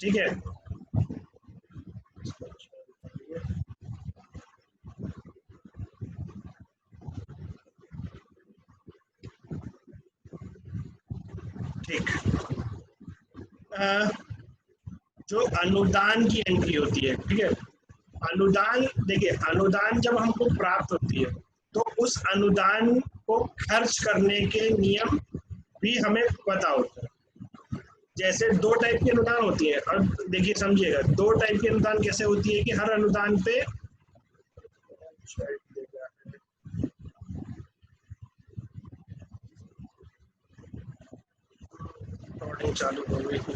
ठीक है। ठीक। अ, जो अनुदान की एंट्री होती है, ठीक है, अनुदान, देखिए अनुदान जब हमको प्राप्त होती है तो उस अनुदान को खर्च करने के नियम भी हमें पता होता है। जैसे दो टाइप की अनुदान होती है, और देखिए समझिएगा, दो टाइप की अनुदान कैसे होती है कि हर अनुदान पे रिकॉर्डिंग चालू हो गई थी।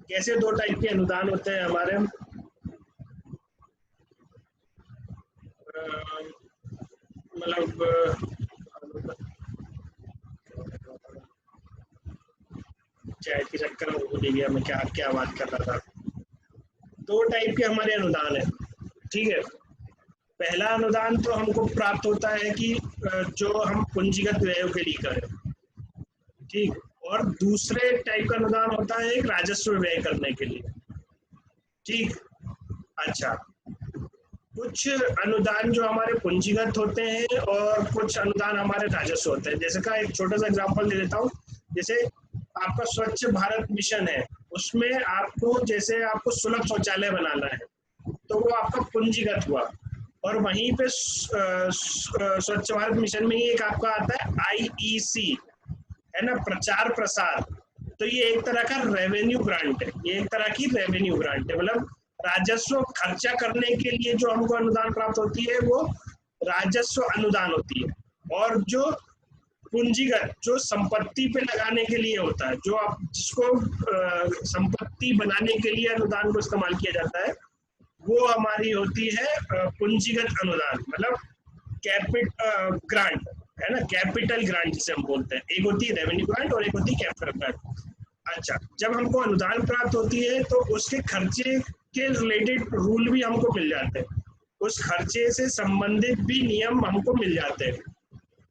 कैसे दो टाइप के अनुदान होते हैं हमारे, मतलब चैट के चक्कर में भूल ही गया मैं क्या क्या बात कर रहा था। दो टाइप के हमारे अनुदान है, ठीक है। पहला अनुदान तो हमको प्राप्त होता है कि जो हम पूंजीगत व्ययों के लिए करें, ठीक। और दूसरे टाइप का अनुदान होता है एक राजस्व व्यय करने के लिए, ठीक। अच्छा, कुछ अनुदान जो हमारे पूंजीगत होते हैं और कुछ अनुदान हमारे राजस्व होते हैं। जैसे का एक छोटा सा एग्जांपल दे देता हूँ। जैसे आपका स्वच्छ भारत मिशन है, उसमें आपको, जैसे आपको सुलभ शौचालय बनाना है, तो वो आपका पूंजीगत हुआ। और वहीं पे स्वच्छ भारत मिशन में ही एक आपका आता है आईईसी, है ना, प्रचार प्रसार। तो ये एक तरह का रेवेन्यू ग्रांट है, ये एक तरह की रेवेन्यू ग्रांट है, मतलब राजस्व खर्चा करने के लिए जो हमको अनुदान प्राप्त होती है वो राजस्व अनुदान होती है। और जो पूंजीगत, जो संपत्ति पे लगाने के लिए होता है, जो आप जिसको संपत्ति बनाने के लिए अनुदान को इस्तेमाल किया जाता है, वो हमारी होती है पूंजीगत अनुदान, मतलब कैपिट ग्रांट, है ना, कैपिटल ग्रांट जिसे हम बोलते हैं। एक होती है रेवेन्यू ग्रांट और एक होती है कैपिटल ग्रांट। अच्छा, जब हमको अनुदान प्राप्त होती है तो उसके खर्चे के रिलेटेड रूल भी हमको मिल जाते हैं, उस खर्चे से संबंधित भी नियम हमको मिल जाते हैं,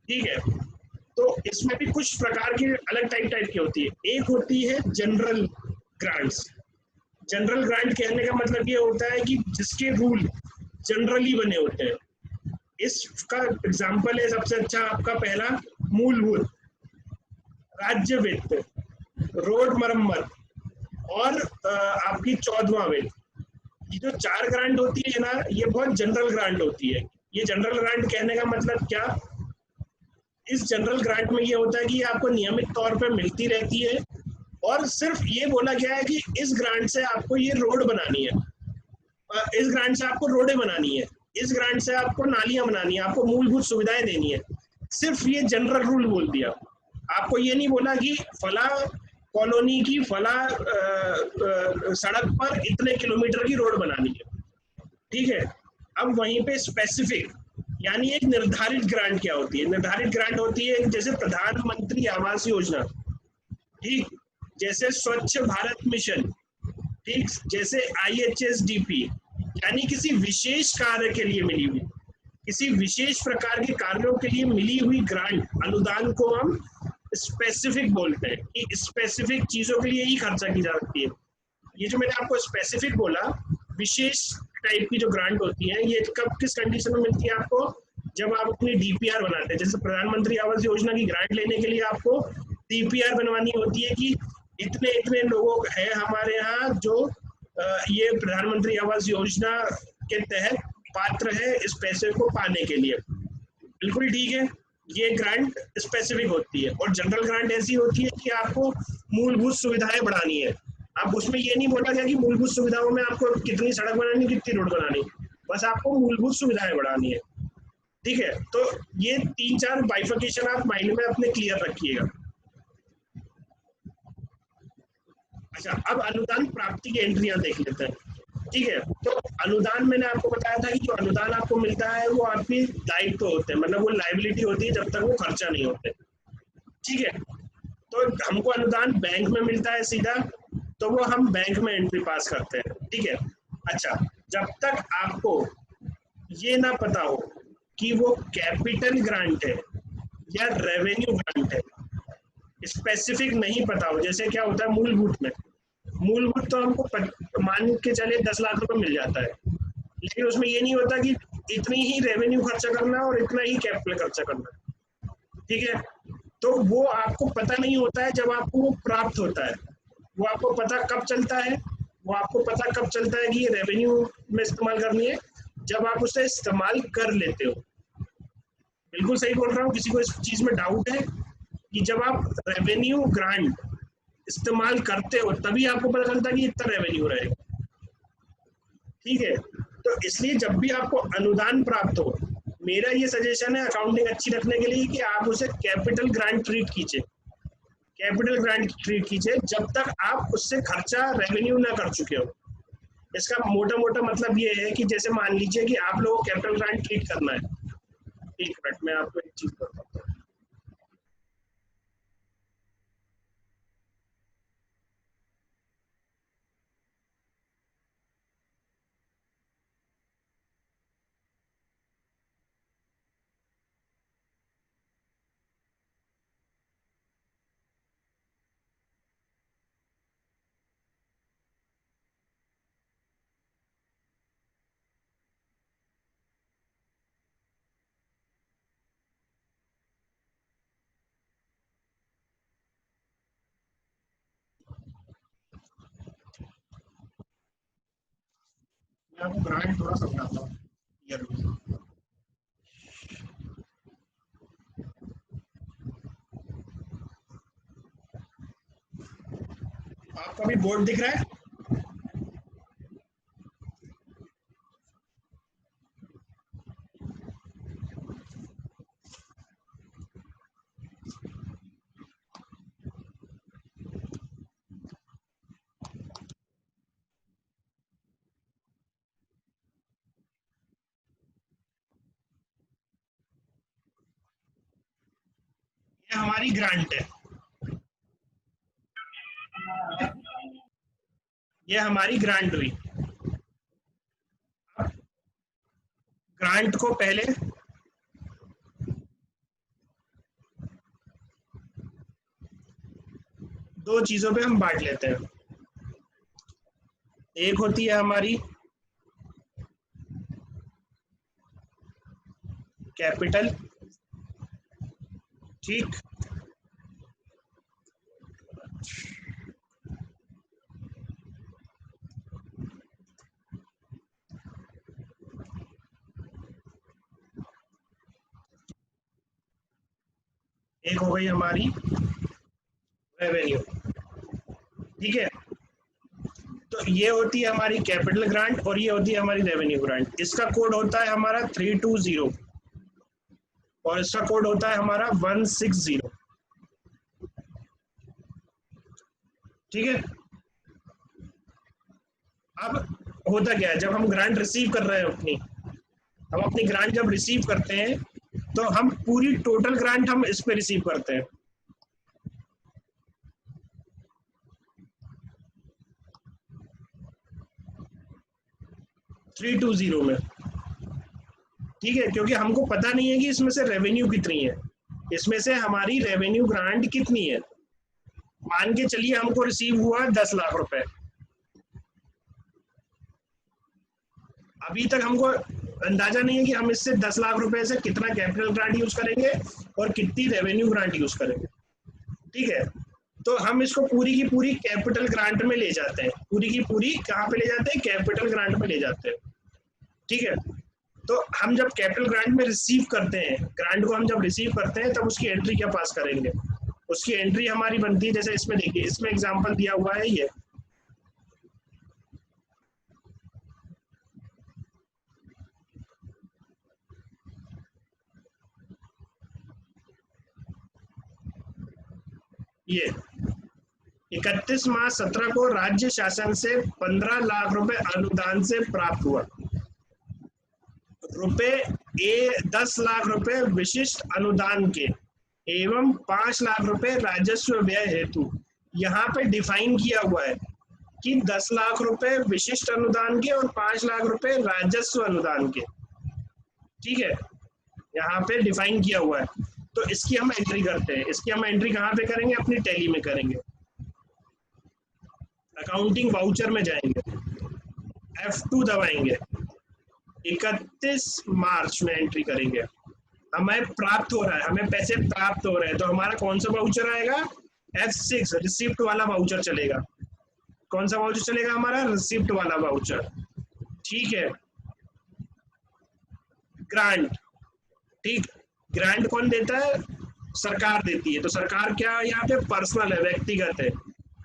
ठीक है। तो इसमें भी कुछ प्रकार की अलग टाइप टाइप की होती है। एक होती है जनरल ग्रांट्स। जनरल ग्रांट कहने का मतलब ये होता है कि जिसके रूल जनरली बने होते हैं। इसका एग्जाम्पल है सबसे अच्छा आपका पहला, मूलभूत, राज्य वित्त, रोड मरम्मत, और आपकी 14वां वित्त। ये जो चार ग्रांट होती है ना, ये बहुत जनरल ग्रांट होती है। ये जनरल ग्रांट कहने का मतलब क्या, इस जनरल ग्रांट में ये होता है कि आपको नियमित तौर पर मिलती रहती है, और सिर्फ ये बोला गया है कि इस ग्रांट से आपको ये रोड बनानी है, इस ग्रांट से आपको रोडें बनानी है, इस ग्रांट से आपको नालियां बनानी है, आपको मूलभूत सुविधाएं देनी है। सिर्फ ये जनरल रूल बोल दिया। आपको ये नहीं बोला कि फला कॉलोनी की फला सड़क पर इतने किलोमीटर की रोड बनानी है, ठीक है। अब वहीं पे स्पेसिफिक, यानी एक निर्धारित ग्रांट क्या होती है, निर्धारित ग्रांट होती है जैसे प्रधानमंत्री आवास योजना, ठीक, जैसे स्वच्छ भारत मिशन, ठीक, जैसे IHSDP, यानी किसी विशेष कार्य के लिए मिली हुई, किसी विशेष प्रकार के कार्यों के लिए मिली हुई ग्रांट, अनुदान को हम स्पेसिफिक बोलते हैं कि स्पेसिफिक चीजों के लिए ही खर्चा की जा सकती है। ये जो मैंने आपको स्पेसिफिक बोला, विशेष टाइप की जो ग्रांट होती है, ये कब किस कंडीशन में मिलती है आपको, जब आप अपनी DPR बनाते हैं। जैसे प्रधानमंत्री आवास योजना की ग्रांट लेने के लिए आपको DPR बनवानी होती है कि इतने इतने लोगों है हमारे यहाँ जो ये प्रधानमंत्री आवास योजना के तहत पात्र है इस पैसे को पाने के लिए। बिल्कुल ठीक है, ये ग्रांट स्पेसिफिक होती है। और जनरल ग्रांट ऐसी होती है कि आपको मूलभूत सुविधाएं बढ़ानी है। अब उसमें ये नहीं बोला गया कि मूलभूत सुविधाओं में आपको कितनी सड़क बनानी, कितनी रोड बनानी, बस आपको मूलभूत सुविधाएं बढ़ानी है, ठीक है। तो ये तीन चार बाइफिकेशन आप माइंड में अपने क्लियर रखिएगा। अच्छा, अब अनुदान प्राप्ति की एंट्रियां देख लेते हैं, ठीक है। तो अनुदान मैंने आपको बताया था कि जो अनुदान आपको मिलता है वो आपकी दायित्व होते हैं, मतलब वो लाइबिलिटी होती है जब तक वो खर्चा नहीं होते, ठीक है। तो हमको अनुदान बैंक में मिलता है सीधा, तो वो हम बैंक में एंट्री पास करते हैं, ठीक है। अच्छा, जब तक आपको ये ना पता हो कि वो कैपिटल ग्रांट है या रेवेन्यू ग्रांट है, स्पेसिफिक नहीं पता हो, जैसे क्या होता है मूलभूत में, मूलभूत तो हमको मान के चले 10 लाख रुपए मिल जाता है, लेकिन उसमें ये नहीं होता कि इतनी ही रेवेन्यू खर्चा करना है और इतना ही कैपिटल खर्चा करना है। ठीक है, तो वो आपको पता नहीं होता है जब आपको वो प्राप्त होता है। वो आपको पता कब चलता है, वो आपको पता कब चलता है कि ये रेवेन्यू में इस्तेमाल करनी है, जब आप उसे इस्तेमाल कर लेते हो। बिल्कुल सही बोल रहा हूँ? किसी को इस चीज में डाउट है कि जब आप रेवेन्यू ग्रांट इस्तेमाल करते हो तभी आपको पता चलता है कि इतना रेवेन्यू रहेगा। ठीक है, तो इसलिए जब भी आपको अनुदान प्राप्त हो, मेरा ये सजेशन है अकाउंटिंग अच्छी रखने के लिए कि आप उसे कैपिटल ग्रांट ट्रीट कीजिए। कैपिटल ग्रांट ट्रीट कीजिए जब तक आप उससे खर्चा रेवेन्यू ना कर चुके हो। इसका मोटा मोटा मतलब ये है कि जैसे मान लीजिए कि आप लोगों को कैपिटल ग्रांट ट्रीट करना है। एक मिनट में आपको एक चीज बताता हूँ। मैं आपको ग्रांट थोड़ा समझाता हूँ क्लियरली। आपको अभी बोर्ड दिख रहा है? ये हमारी ग्रांट है, ये हमारी ग्रांट हुई। ग्रांट को पहले दो चीजों पे हम बांट लेते हैं। एक होती है हमारी कैपिटल, ठीक, एक हो गई हमारी रेवेन्यू। ठीक है, तो ये होती है हमारी कैपिटल ग्रांट और ये होती है हमारी रेवेन्यू ग्रांट। इसका कोड होता है हमारा 320 और इसका कोड होता है हमारा 160। ठीक है, अब होता क्या है, जब हम ग्रांट रिसीव कर रहे हैं अपनी, हम अपनी ग्रांट जब रिसीव करते हैं तो हम पूरी टोटल ग्रांट हम इस पे रिसीव करते हैं। 320 में। ठीक है, क्योंकि हमको पता नहीं है कि इसमें से रेवेन्यू कितनी है, इसमें से हमारी रेवेन्यू ग्रांट कितनी है। मान के चलिए हमको रिसीव हुआ 10 लाख रुपए, अभी तक हमको अंदाजा नहीं है कि हम इससे 10 लाख रुपए से कितना कैपिटल ग्रांट यूज करेंगे और कितनी रेवेन्यू ग्रांट यूज करेंगे। ठीक है, तो हम इसको पूरी की पूरी कैपिटल ग्रांट में ले जाते हैं। पूरी की पूरी कहाँ पे ले जाते हैं? कैपिटल ग्रांट में ले जाते हैं। ठीक है, तो हम जब कैपिटल ग्रांट में रिसीव करते हैं, ग्रांट को हम जब रिसीव करते हैं तब उसकी एंट्री क्या पास करेंगे? उसकी एंट्री हमारी बनती है, जैसे इसमें देखिए, इसमें एग्जांपल दिया हुआ है ये 31 मार्च 2017 को राज्य शासन से 15 लाख रुपए अनुदान से प्राप्त हुआ। रुपए 10 लाख रुपए विशिष्ट अनुदान के एवं 5 लाख रुपए राजस्व व्यय हेतु। यहाँ पे डिफाइन किया हुआ है कि 10 लाख रुपए विशिष्ट अनुदान के और 5 लाख रुपए राजस्व अनुदान के। ठीक है, यहाँ पे डिफाइन किया हुआ है। तो इसकी हम एंट्री करते हैं। इसकी हम एंट्री कहाँ पे करेंगे? अपनी टैली में करेंगे, अकाउंटिंग वाउचर में जाएंगे, F2 दबाएंगे, 31 मार्च में एंट्री करेंगे। हमें प्राप्त हो रहा है, हमें पैसे प्राप्त हो रहे हैं, तो हमारा कौन सा वाउचर आएगा? F6 रिसिप्ट वाला वाउचर चलेगा। कौन सा वाउचर चलेगा हमारा? रिसिप्ट वाला वाउचर। ठीक है। ग्रांट, ठीक, ग्रांट कौन देता है? सरकार देती है। तो सरकार क्या है यहाँ पे? पर्सनल है, व्यक्तिगत है।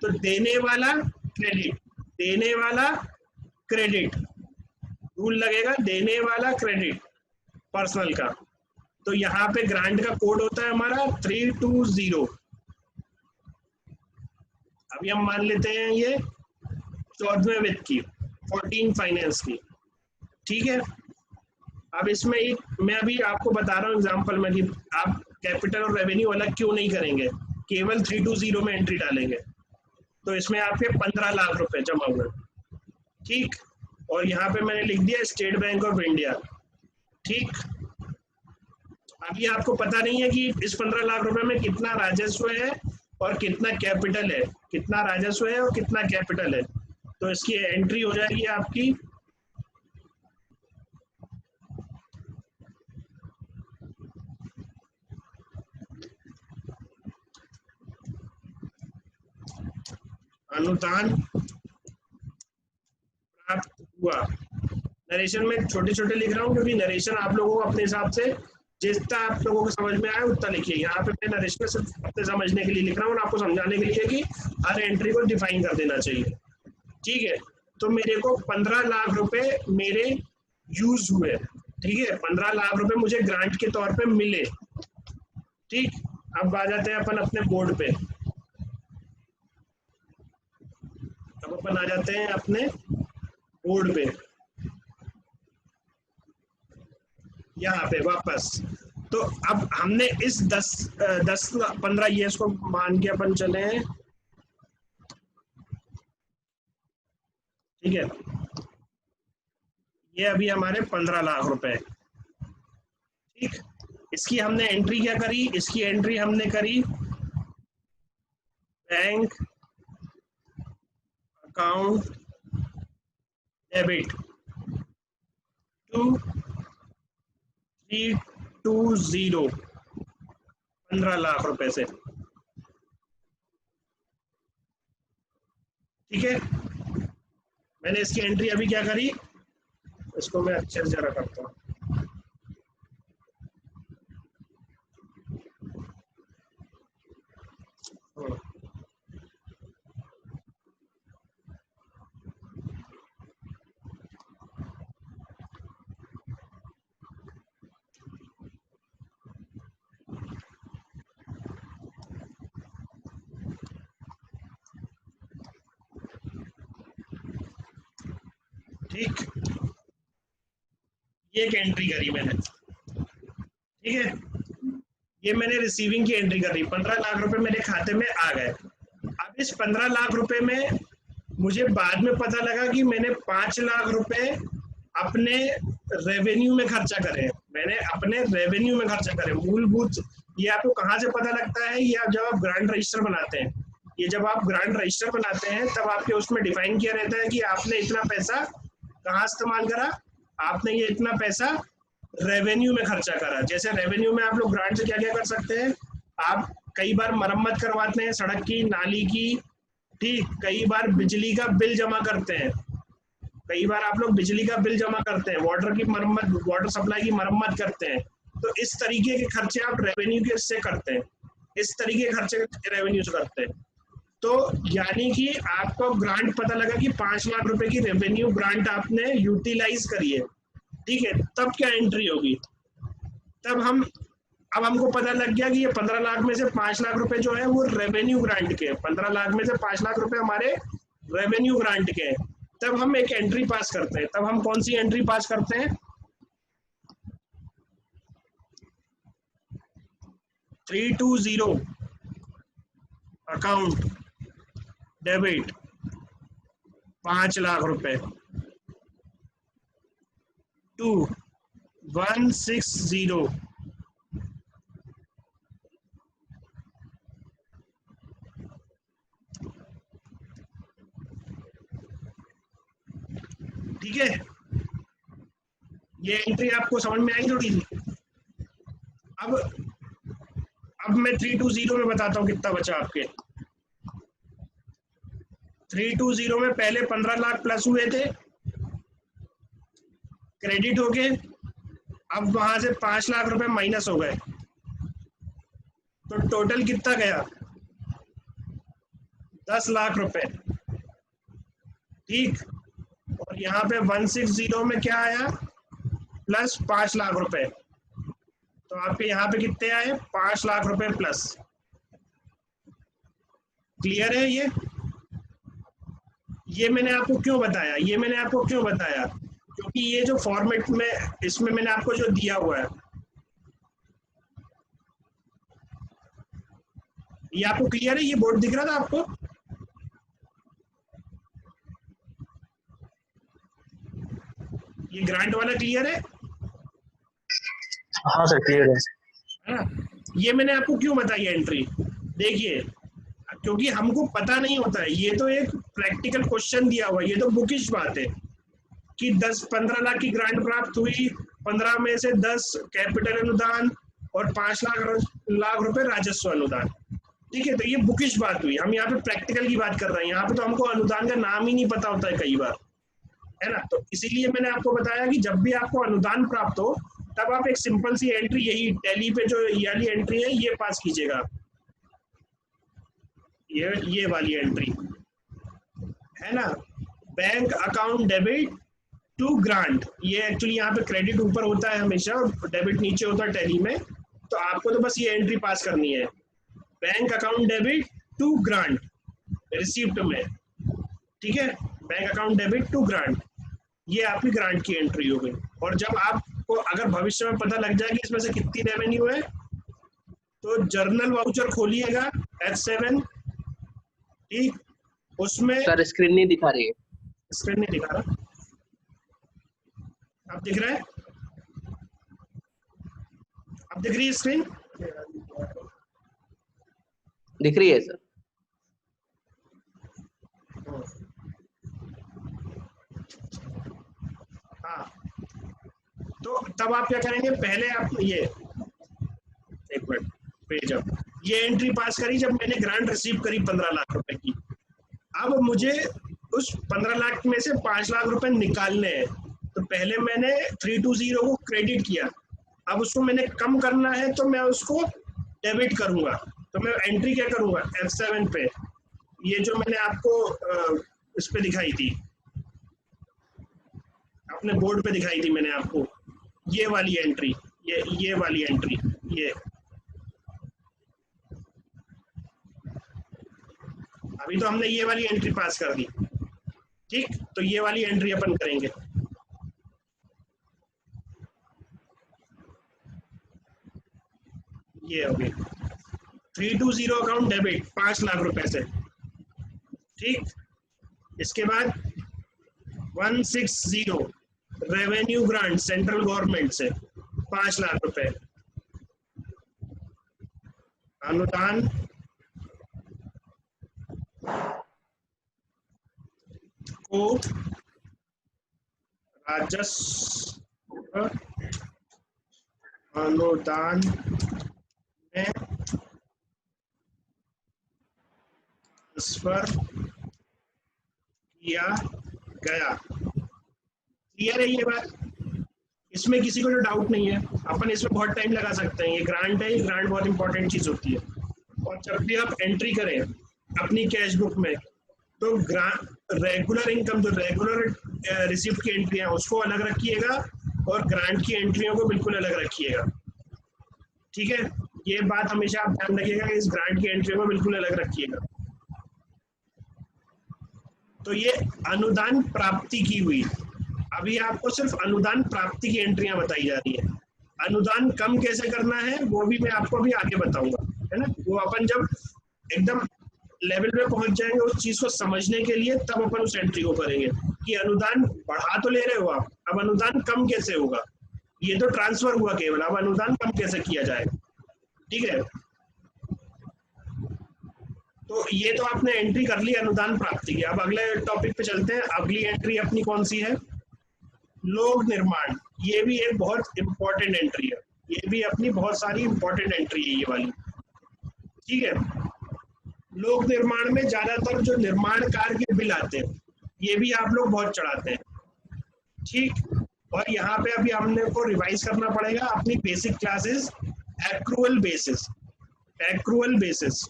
तो देने वाला क्रेडिट, देने वाला क्रेडिट, रूल लगेगा देने वाला क्रेडिट पर्सनल का। तो यहाँ पे ग्रांट का कोड होता है हमारा 320। अभी हम मान लेते हैं ये 14वें वित्त की, 14 फाइनेंस की। ठीक है। अब इसमें एक मैं अभी आपको बता रहा हूँ एग्जांपल में कि आप कैपिटल और रेवेन्यू अलग क्यों नहीं करेंगे, केवल 320 में एंट्री डालेंगे। तो इसमें आपके 15 लाख रुपए जमा हुए। ठीक। और यहाँ पे मैंने लिख दिया स्टेट बैंक ऑफ इंडिया। ठीक। अभी आपको पता नहीं है कि इस 15 लाख रुपए में कितना राजस्व है और कितना कैपिटल है, कितना राजस्व है और कितना कैपिटल है। तो इसकी एंट्री हो जाएगी आपकी अनुदान प्राप्त हुआ। नरेशन में छोटे छोटे लिख रहा हूँ क्योंकि नरेशन आप लोगों को अपने हिसाब से जितना आप लोगों को समझ में आए उतना लिखिए। यहाँ पे मैं नरेशन सिर्फ अपने समझने के लिए लिख रहा हूँ और आपको समझाने के लिए कि हर एंट्री को डिफाइन कर देना चाहिए। ठीक है। तो मेरे को 15 लाख रुपए मेरे यूज हुए। ठीक है। 15 लाख रुपए मुझे ग्रांट के तौर पे मिले। ठीक। अब आ जाते हैं अपन अपने बोर्ड पे। अब अपन आ जाते हैं अपने बोर्ड पे, यहाँ पे वापस। तो अब हमने इस 10-15 ईयर्स को मान के अपन चले हैं। ठीक है। ये अभी हमारे 15 लाख रुपए। ठीक। इसकी हमने एंट्री क्या करी? इसकी एंट्री हमने करी बैंक अकाउंट डेबिट 2320, 15 लाख रुपए से। ठीक है। मैंने इसकी एंट्री अभी क्या करी, इसको मैं अच्छे से जरा करता हूँ। ठीक। ये एक एंट्री करी मैंने। ठीक है। ये मैंने रिसीविंग की एंट्री करी, 15 लाख रुपए मेरे खाते में आ गए। अब इस 15 लाख रुपए में मुझे बाद में पता लगा कि मैंने 5 लाख रुपए अपने रेवेन्यू में खर्चा करे। मैंने अपने रेवेन्यू में खर्चा करे। मूलभूत ये आपको कहाँ से पता लगता है? ये आप जब आप ग्रांट रजिस्टर बनाते हैं, ये जब आप ग्रांट रजिस्टर बनाते हैं तब आपके उसमें डिफाइन किया रहता है कि आपने इतना पैसा कहाँ इस्तेमाल करा। आपने ये इतना पैसा रेवेन्यू में खर्चा करा। जैसे रेवेन्यू में आप लोग ग्रांट से क्या क्या कर सकते हैं? आप कई बार मरम्मत करवाते हैं सड़क की, नाली की। ठीक। कई बार बिजली का बिल जमा करते हैं, कई बार आप लोग बिजली का बिल जमा करते हैं, वाटर की मरम्मत, वाटर सप्लाई की मरम्मत करते हैं। तो इस तरीके के खर्चे आप रेवेन्यू के से करते हैं, इस तरीके के खर्चे रेवेन्यू से करते हैं। तो यानी कि आपको ग्रांट पता लगा कि 5 लाख रुपए की रेवेन्यू ग्रांट आपने यूटिलाइज करी है। ठीक है। तब क्या एंट्री होगी? तब अब हमको पता लग गया कि ये 15 लाख में से 5 लाख रुपए जो है वो रेवेन्यू ग्रांट के, 15 लाख में से 5 लाख रुपए हमारे रेवेन्यू ग्रांट के हैं। तब हम एक एंट्री पास करते हैं। तब हम कौन सी एंट्री पास करते हैं? 320 अकाउंट डेबिट 5 लाख रुपए टू 160 ठीक है, ये एंट्री आपको समझ में आई थोड़ी सी। अब मैं 320 में बताता हूँ कितना बचा आपके। 320 में पहले 15 लाख प्लस हुए थे, क्रेडिट हो गए, अब वहां से 5 लाख रुपए माइनस हो गए, तो टोटल कितना गया, 10 लाख रुपए। ठीक, और यहाँ पे 160 में क्या आया, प्लस 5 लाख रुपए, तो आपके यहाँ पे कितने आए, 5 लाख रुपए प्लस। क्लियर है ये मैंने आपको क्यों बताया, क्योंकि ये जो फॉर्मेट में इसमें मैंने आपको जो दिया हुआ है, ये आपको क्लियर है, ये बोर्ड दिख रहा था आपको, ये ग्रांट वाला क्लियर है? हाँ सर क्लियर है। ये मैंने आपको क्यों बताई एंट्री, देखिए, क्योंकि हमको पता नहीं होता है, ये तो एक प्रैक्टिकल क्वेश्चन दिया हुआ है, ये तो बुकिश बात है कि 15 लाख की ग्रांट प्राप्त हुई, 15 में से 10 कैपिटल अनुदान और 5 लाख रुपए राजस्व अनुदान। ठीक है, तो ये बुकिश बात हुई, हम यहाँ पे प्रैक्टिकल की बात कर रहे हैं, यहाँ पे तो हमको अनुदान का नाम ही नहीं पता होता है कई बार, है ना। तो इसीलिए मैंने आपको बताया कि जब भी आपको अनुदान प्राप्त हो तब आप एक सिंपल सी एंट्री, यही टैली पे जो ये वाली एंट्री है ये पास कीजिएगा, ये वाली एंट्री है ना, bank account debit to grant. ये एक्चुअली यहाँ पे क्रेडिट ऊपर होता है हमेशा और डेबिट नीचे होता है टैली में, तो आपको तो बस ये एंट्री पास करनी है, bank account debit to grant receipt में। ठीक है, bank account debit to grant, ये आपकी ग्रांट की एंट्री हो गई। और जब आपको अगर भविष्य में पता लग जाएगी इसमें से कितनी रेवेन्यू है, तो जर्नल वाउचर खोलिएगा H7, ठीक, उसमें सर स्क्रीन नहीं दिखा रही है, स्क्रीन नहीं दिखा रहा, अब दिख रहा है, अब दिख रही है स्क्रीन, दिख रही है सर। हाँ, तो तब आप क्या करेंगे, पहले आप ये एक मिनट पेज, अब ये एंट्री पास करी जब मैंने ग्रांट रिसीव करी 15 लाख रुपए की, अब मुझे उस 15 लाख में से 5 लाख रुपए निकालने हैं, तो पहले मैंने 320 को क्रेडिट किया, अब उसको मैंने कम करना है तो मैं उसको डेबिट करूंगा, तो मैं एंट्री क्या करूंगा, F7 पे, ये जो मैंने आपको इस पे दिखाई थी, अपने बोर्ड पे दिखाई थी मैंने आपको, ये वाली एंट्री, ये वाली एंट्री, ये अभी तो हमने ये वाली एंट्री पास कर दी। ठीक, तो ये वाली एंट्री अपन करेंगे, ये हो गई 320 अकाउंट डेबिट 5 लाख रुपए से। ठीक, इसके बाद 160 रेवेन्यू ग्रांट सेंट्रल गवर्नमेंट से 5 लाख रुपए, अनुदान को राजस्व अनुदान में ट्रांसफर किया गया। क्लियर है ये बात, इसमें किसी को जो डाउट नहीं है, अपन इसमें बहुत टाइम लगा सकते हैं, ये ग्रांट है, ये ग्रांट बहुत इंपॉर्टेंट चीज होती है, और जब भी आप एंट्री करें अपनी कैश बुक में, तो रेगुलर इनकम, जो रेगुलर रिसिप्ट की एंट्री है उसको अलग रखिएगा और ग्रांट की एंट्रियों को बिल्कुल अलग रखिएगा। ठीक है, ये बात हमेशा आप ध्यान रखिएगा कि इस ग्रांट की एंट्रियों को बिल्कुल अलग रखिएगा। तो ये अनुदान प्राप्ति की हुई, अभी आपको सिर्फ अनुदान प्राप्ति की एंट्रियां बताई जा रही है, अनुदान कम कैसे करना है वो भी मैं आपको अभी आगे बताऊंगा, है ना। वो अपन जब एकदम लेवल पे पहुंच जाएंगे उस चीज को समझने के लिए, तब अपन उस एंट्री को करेंगे कि अनुदान बढ़ा तो ले रहे हो आप, अब अनुदान कम कैसे होगा, ये तो ट्रांसफर हुआ केवल, अब अनुदान कम कैसे किया जाए। ठीक है, तो ये तो आपने एंट्री कर ली अनुदान प्राप्ति की। अब अगले टॉपिक पे चलते हैं, अगली एंट्री अपनी कौन सी है, लोक निर्माण, ये भी एक बहुत इंपॉर्टेंट एंट्री है, ये भी अपनी बहुत सारी इंपॉर्टेंट एंट्री है ये वाली, ठीक है। लोक निर्माण में ज्यादातर जो निर्माण कार्य के बिल आते हैं, ये भी आप लोग बहुत चढ़ाते हैं, ठीक। और यहाँ पे अभी हमने को रिवाइज करना पड़ेगा अपनी basic classes, accrual basis, accrual basis,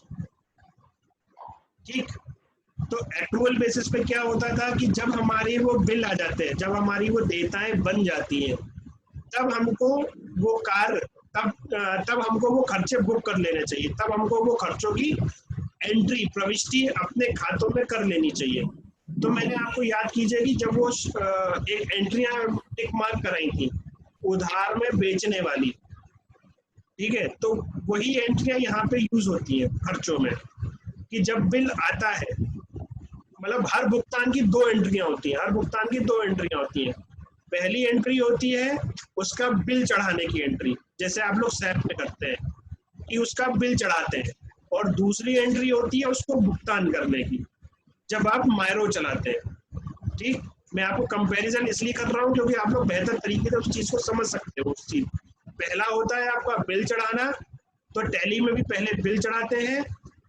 ठीक। तो एक्रूअल बेसिस पे क्या होता था कि जब हमारे वो बिल आ जाते हैं, जब हमारी वो देयताएं बन जाती हैं, तब हमको वो कार तब हमको वो खर्चे बुक कर लेने चाहिए, तब हमको वो खर्चों की एंट्री प्रविष्टि अपने खातों में कर लेनी चाहिए। तो मैंने आपको याद कीजिए कि जब वो एक एंट्रियां टिक मार्क कराई थी उधार में बेचने वाली, ठीक है, तो वही एंट्रियां यहाँ पे यूज होती हैं खर्चों में, कि जब बिल आता है, मतलब हर भुगतान की दो एंट्रियां होती हैं, हर भुगतान की दो एंट्रियां होती हैं। पहली एंट्री होती है उसका बिल चढ़ाने की एंट्री, जैसे आप लोग सैप में करते हैं कि उसका बिल चढ़ाते हैं, और दूसरी एंट्री होती है उसको भुगतान करने की, जब आप मायरो चलाते हैं, ठीक। मैं आपको कंपैरिजन इसलिए कर रहा हूँ क्योंकि आप लोग बेहतर तरीके से उस चीज को समझ सकते हो। उस चीज पहला होता है आपका बिल चढ़ाना, तो टैली में भी पहले बिल चढ़ाते हैं,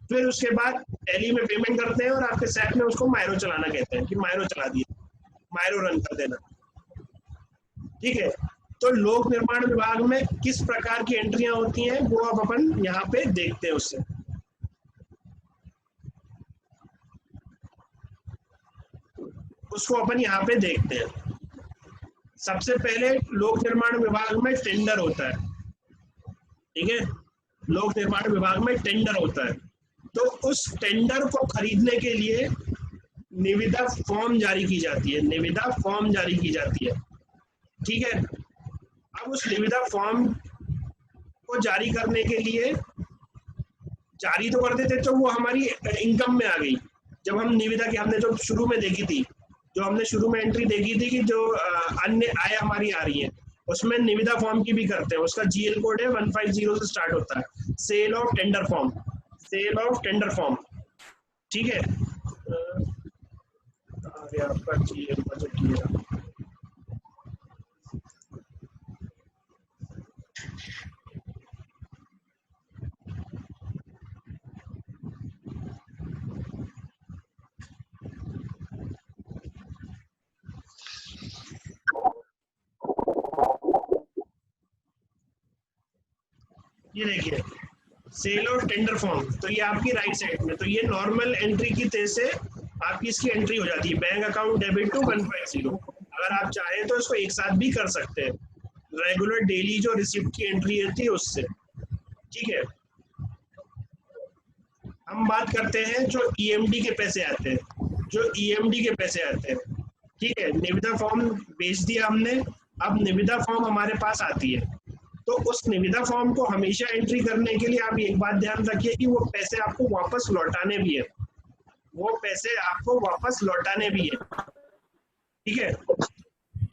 फिर उसके बाद टैली में पेमेंट करते हैं, और आपके सैप में उसको मायरो चलाना कहते हैं कि मायरो चला दिए, मायरो रन कर देना, ठीक है। तो लोक निर्माण विभाग में किस प्रकार की एंट्रियां होती हैं वो अब अपन यहाँ पे देखते हैं, उससे उसको अपन यहाँ पे देखते हैं। सबसे पहले लोक निर्माण विभाग में टेंडर होता है, ठीक है, लोक निर्माण विभाग में टेंडर होता है। तो उस टेंडर को खरीदने के लिए निविदा फॉर्म जारी की जाती है, निविदा फॉर्म जारी की जाती है, ठीक है। अब उस निविदा फॉर्म को जारी करने के लिए जारी तो कर देते, तो वो हमारी इनकम में आ गई। जब हम निविदा की हमने जो शुरू में देखी थी, जो हमने शुरू में एंट्री देखी थी कि जो अन्य आय हमारी आ रही है, उसमें निविदा फॉर्म की भी करते हैं, उसका जीएल कोड है 150 से स्टार्ट होता है, sale of tender form, sale of tender form, ठीक है। आपका जीएल बजट ये देखिए सेल ऑफ टेंडर फॉर्म, तो ये आपकी राइट साइड में, तो ये नॉर्मल एंट्री की तरह से आपकी इसकी एंट्री हो जाती है, बैंक अकाउंट डेबिट टू 150। अगर आप चाहें तो इसको एक साथ भी कर सकते हैं, रेगुलर डेली जो रिसिप्ट की एंट्री होती है उससे, ठीक है। हम बात करते हैं जो ईएमडी के पैसे आते हैं, जो ईएमडी के पैसे आते हैं, ठीक है। निविदा फॉर्म बेच दिया हमने, अब निविदा फॉर्म हमारे पास आती है, तो उस निविदा फॉर्म को हमेशा एंट्री करने के लिए आप एक बात ध्यान रखिए कि वो पैसे आपको वापस लौटाने भी है, वो पैसे आपको वापस लौटाने भी है, ठीक है।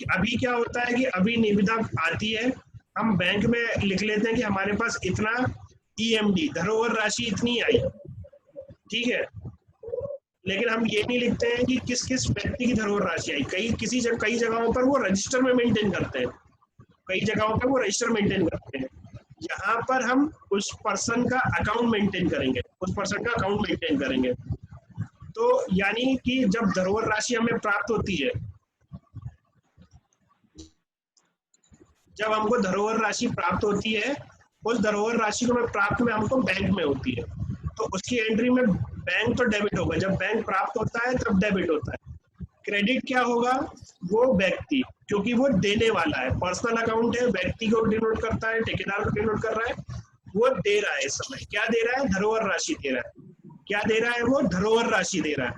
अभी क्या होता है कि अभी निविदा आती है, हम बैंक में लिख लेते हैं कि हमारे पास इतना ईएमडी धरोहर राशि इतनी आई, ठीक है, लेकिन हम ये नहीं लिखते हैं कि किस किस व्यक्ति की धरोहर राशि आई। कई जगहों पर वो रजिस्टर में मेंटेन करते हैं, कई जगहों पर वो रजिस्टर मेंटेन करते हैं, यहाँ पर हम उस पर्सन का अकाउंट मेंटेन करेंगे, उस पर्सन का अकाउंट मेंटेन करेंगे। तो यानी कि जब धरोहर राशि हमें प्राप्त होती है, जब हमको धरोहर राशि प्राप्त होती है, उस धरोहर राशि को प्राप्त में हमको बैंक में होती है, तो उसकी एंट्री में बैंक तो डेबिट होगा, जब बैंक प्राप्त होता है तब डेबिट होता है। क्रेडिट क्या होगा, वो व्यक्ति, क्योंकि वो देने वाला है, पर्सनल अकाउंट है, व्यक्ति को डिनोट करता है, ठेकेदार को डिनोट कर रहा है, वो दे रहा है इस समय, क्या दे रहा है, धरोहर राशि दे रहा है। क्या दे रहा है, वो धरोहर राशि दे रहा है,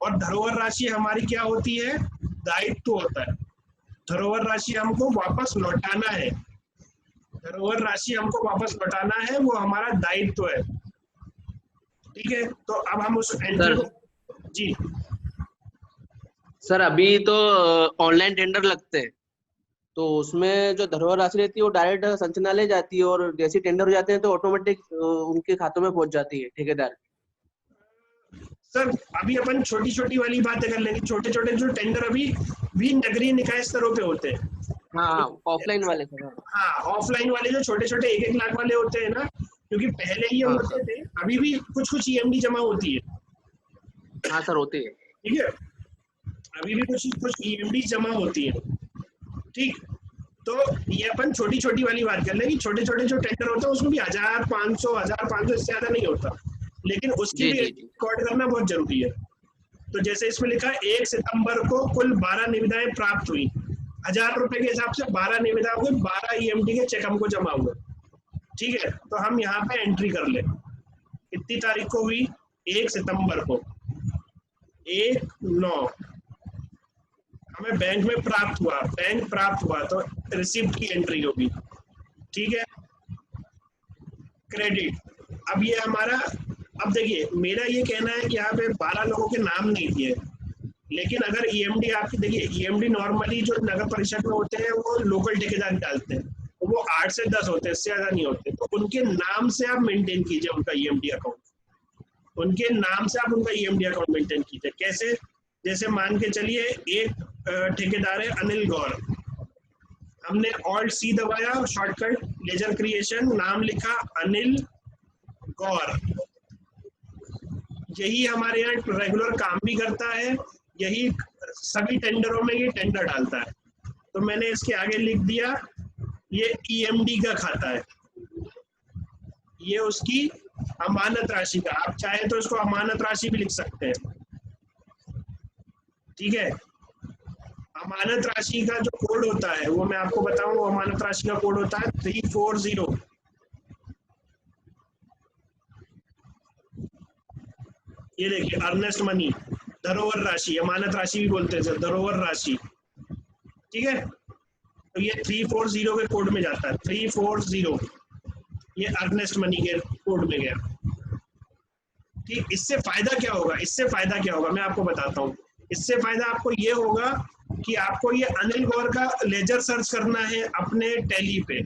और धरोहर राशि हमारी क्या होती है, दायित्व होता है, धरोहर राशि हमको वापस लौटाना है, धरोहर राशि हमको वापस लौटाना है, वो हमारा दायित्व है, ठीक है। तो अब हम उस एंट्री को, जी सर अभी तो ऑनलाइन टेंडर लगते हैं, तो उसमें जो धरोहर राशि रहती है वो डायरेक्ट संचालनालय जाती है, और जैसे टेंडर हो जाते हैं तो ऑटोमेटिक उनके खातों में पहुंच जाती है ठेकेदार। सर अभी अपन छोटी छोटी वाली बातें कर लेंगे, छोटे छोटे जो टेंडर अभी भी नगरीय निकाय स्तरों पे होते हैं। हाँ, ऑफलाइन वाले सर। हाँ, ऑफलाइन वाले जो छोटे छोटे 1-1 लाख वाले होते हैं ना, क्योंकि पहले ये हाँ होते सर। थे, अभी भी कुछ कुछ ईएमडी जमा होती है, हाँ सर, होती है। ठीक है, अभी भी कुछ कुछ ईएमडी जमा होती है, ठीक। तो ये अपन छोटी छोटी वाली बात कर लें कि छोटे छोटे जो टेंडर होते हैं उसमें भी 1,500 इससे ज्यादा नहीं होता, लेकिन उसकी जी भी जी जी। रिकॉर्ड करना बहुत जरूरी है। तो जैसे इसमें लिखा है 1 सितंबर को कुल 12 निविदाएं प्राप्त हुई, 1,000 रुपए के हिसाब से 12 निविदा हुई, 12 ईएमडी के चेक हमको जमा हुए, ठीक है। तो हम यहाँ पे एंट्री कर ले, कितनी तारीख को हुई, 1 सितंबर को, 1/9 हमें बैंक में प्राप्त हुआ, बैंक प्राप्त हुआ तो रिसिप्ट की एंट्री होगी, ठीक है। क्रेडिट, अब ये हमारा, अब देखिए मेरा ये कहना है कि यहाँ पे 12 लोगों के नाम नहीं दिए, लेकिन अगर ईएमडी आपकी, देखिए ईएमडी नॉर्मली जो नगर परिषद में होते हैं वो लोकल ठेकेदार डालते हैं, तो वो 8 से 10 होते हैं, इससे ज्यादा नहीं होते, तो उनके नाम से आप मेंटेन कीजिए उनका ईएमडी अकाउंट, उनके नाम से आप उनका ईएमडी अकाउंट मेंटेन कीजिए। कैसे, जैसे मान के चलिए एक ठेकेदार है अनिल गौर, हमने ऑल्ट सी दबाया, शॉर्टकट लेजर क्रिएशन, नाम लिखा अनिल गौर, यही हमारे यहाँ रेगुलर काम भी करता है, यही सभी टेंडरों में ये टेंडर डालता है, तो मैंने इसके आगे लिख दिया ये ईएमडी का खाता है, ये उसकी अमानत राशि का, आप चाहे तो इसको अमानत राशि भी लिख सकते हैं, ठीक है। अमानत राशि का जो कोड होता है वो मैं आपको बताऊं, वो अमानत राशि का कोड होता है 340, ये देखिए अर्नेस्ट मनी, धरोहर राशि, अमानत राशि भी बोलते हैं धरोहर राशि, ठीक है। तो ये 340 के कोड में जाता है, 340 ये अर्नेस्ट मनी के कोड में गया, ठीक। इससे फायदा क्या होगा, इससे फायदा क्या होगा मैं आपको बताता हूँ। इससे फायदा आपको ये होगा कि आपको ये अनिल गौर का लेजर सर्च करना है अपने टैली पे,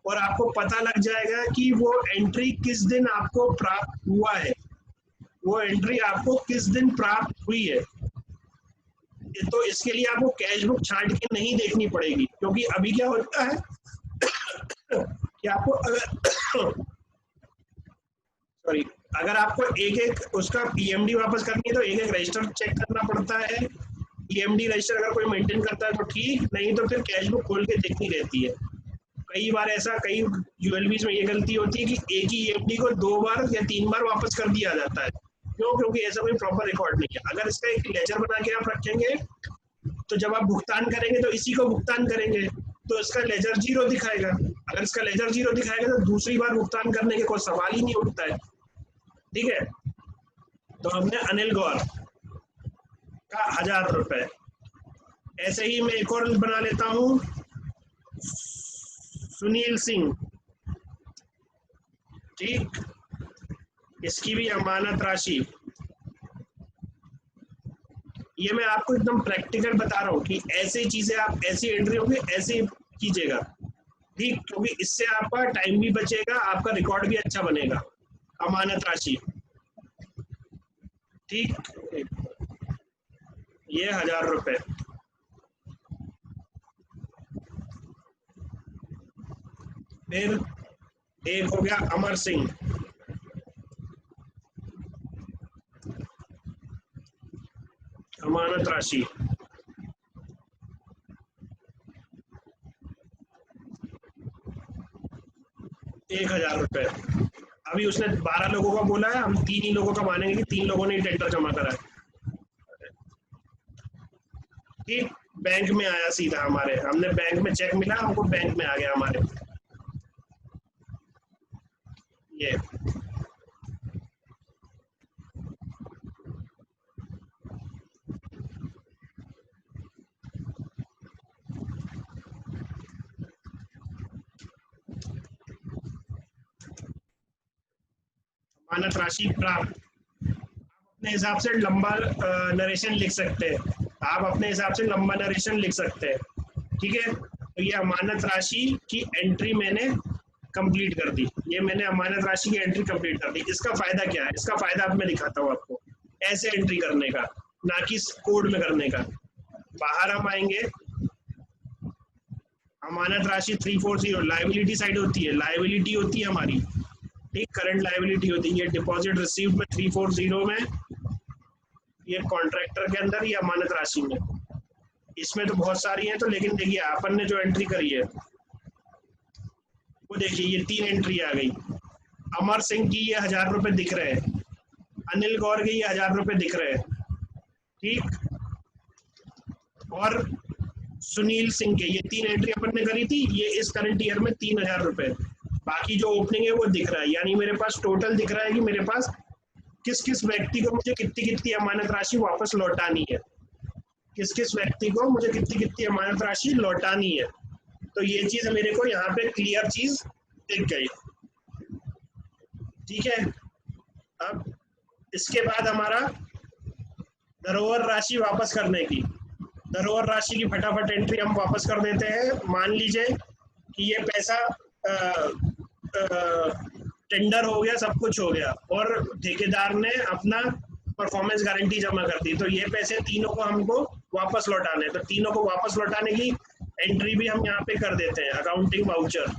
और आपको पता लग जाएगा कि वो एंट्री किस दिन आपको प्राप्त हुआ है, वो एंट्री आपको किस दिन प्राप्त हुई है। तो इसके लिए आपको कैश बुक छांट के नहीं देखनी पड़ेगी, क्योंकि अभी क्या होता है कि आपको अगर सॉरी, अगर आपको एक एक उसका ईएमडी वापस करनी है तो एक एक रजिस्टर चेक करना पड़ता है, ईएमडी रजिस्टर अगर कोई मेंटेन करता है तो ठीक, नहीं तो फिर कैश बुक खोल के देखनी रहती है। कई बार ऐसा, कई यूएलबीज में ये गलती होती है कि एक ही ईएमडी को 2 बार या 3 बार वापस कर दिया जाता है, क्यों, क्योंकि ऐसा कोई प्रॉपर रिकॉर्ड नहीं है। अगर इसका एक लेजर बना के आप रखेंगे तो जब आप भुगतान करेंगे तो इसी को भुगतान करेंगे, तो इसका लेजर 0 दिखाएगा, अगर इसका लेजर 0 दिखाएगा तो दूसरी बार भुगतान करने के कोई सवाल ही नहीं उठता है, ठीक है। तो हमने अनिल गौर का 1,000 रुपए, ऐसे ही मैं एक और बना लेता हूं, सुनील सिंह, ठीक, इसकी भी अमानत राशि, ये मैं आपको एकदम प्रैक्टिकल बता रहा हूँ कि ऐसी चीजें आप, ऐसी एंट्री होगी ऐसे कीजिएगा, ठीक, क्योंकि इससे आपका टाइम भी बचेगा, आपका रिकॉर्ड भी अच्छा बनेगा। अमानत राशि, ठीक, ये 1,000 रुपए, फिर एक हो गया अमर सिंह, अमानत राशि, ₹1,000। अभी उसने 12 लोगों का बोला है, हम 3 ही लोगों का मानेंगे कि 3 लोगों ने टेंडर जमा करा है, ठीक। बैंक में आया सीधा हमारे, हमने बैंक में चेक मिला हमको, बैंक में आ गया हमारे, ये अमानत राशि प्राप्त। अपने हिसाब से लंबा नरेशन लिख सकते हैं, आप अपने हिसाब से लंबा नरेशन लिख सकते हैं, ठीक है। तो ये अमानत राशि की एंट्री मैंने कंप्लीट कर दी, ये मैंने अमानत राशि की एंट्री कंप्लीट कर दी। इसका फायदा क्या है, इसका फायदा अब मैं दिखाता हूँ आपको, ऐसे एंट्री करने का, ना कि कोड में करने का, बाहर हम आएंगे, अमानत राशि 340 लाइबिलिटी साइड होती है, लाइबिलिटी होती है हमारी, ठीक, करंट लाइबिलिटी होती है। ये डिपॉजिट रिसीव्ड में 340 में, ये कॉन्ट्रैक्टर के अंदर, ये अमानत राशि में। इसमें तो बहुत सारी हैं, तो लेकिन देखिए अपन ने जो एंट्री करी है वो देखिए, ये 3 एंट्री आ गई। अमर सिंह की ये 1000 रुपये दिख रहे हैं, अनिल गौर के ये 1000 रुपये दिख रहे हैं, ठीक, और सुनील सिंह के ये 3 एंट्री अपन ने करी थी, ये इस करंट ईयर में 3000 रुपये। बाकी जो ओपनिंग है वो दिख रहा है, यानी मेरे पास टोटल दिख रहा है कि मेरे पास किस किस व्यक्ति को मुझे कितनी कितनी अमानत राशि वापस लौटानी है, किस किस व्यक्ति को मुझे कितनी कितनी अमानत राशि लौटानी है। तो ये चीज मेरे को यहाँ पे क्लियर चीज दिख गई, ठीक है। अब इसके बाद हमारा धरोहर राशि वापस करने की, धरोहर राशि की फटाफट एंट्री हम वापस कर देते हैं। मान लीजिए कि ये पैसा टेंडर हो गया, सब कुछ हो गया, और ठेकेदार ने अपना परफॉर्मेंस गारंटी जमा कर दी, तो ये पैसे तीनों को हमको वापस लौटाने, तो तीनों को वापस लौटाने की एंट्री भी हम यहाँ पे कर देते हैं। अकाउंटिंग वाउचर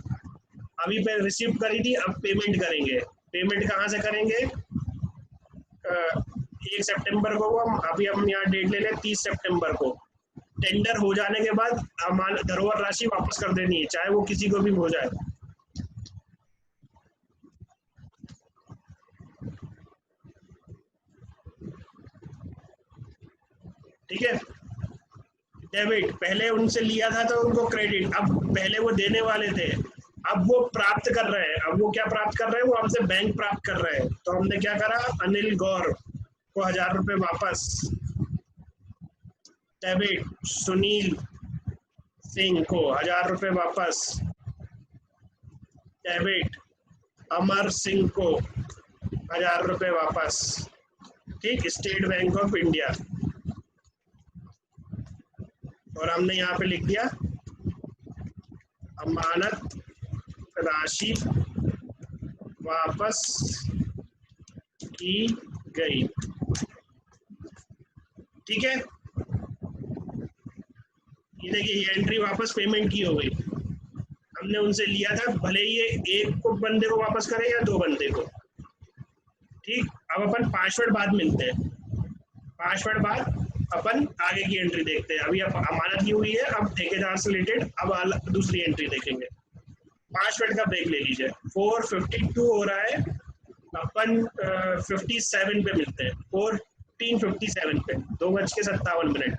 अभी पे रिसीव करी थी, अब पेमेंट करेंगे। पेमेंट कहाँ से करेंगे? 1 सितंबर को, अभी हम यहाँ डेट ले लें 30 सितंबर को। टेंडर हो जाने के बाद धरोहर राशि वापस कर देनी है, चाहे वो किसी को भी हो जाए। ठीक है, डेबिट पहले उनसे लिया था तो उनको क्रेडिट, अब पहले वो देने वाले थे, अब वो प्राप्त कर रहे हैं। अब वो क्या प्राप्त कर रहे हैं? वो हमसे बैंक प्राप्त कर रहे हैं। तो हमने क्या करा, अनिल गौर को 1000 रुपये वापस, डेबिट सुनील सिंह को 1000 रुपये वापस, डेबिट अमर सिंह को 1000 रुपये वापस, ठीक, स्टेट बैंक ऑफ इंडिया। और हमने यहाँ पे लिख दिया अमानत राशि वापस की गई, ठीक है। ये देखिए, ये एंट्री वापस पेमेंट की हो गई, हमने उनसे लिया था, भले ही ये एक को बंदे को वापस करें या 2 बंदे को, ठीक। अब अपन 5 मिनट बाद मिलते हैं, 5 मिनट बाद अपन आगे की एंट्री देखते हैं। अभी अब अमानत की हुई है, अब ठेकेदार से रिलेटेड अब दूसरी एंट्री देखेंगे। 5 मिनट का ब्रेक ले लीजिए। 4:52 हो रहा है, अपन 57 पे मिलते हैं, 14:57 पे, 2:57 पे।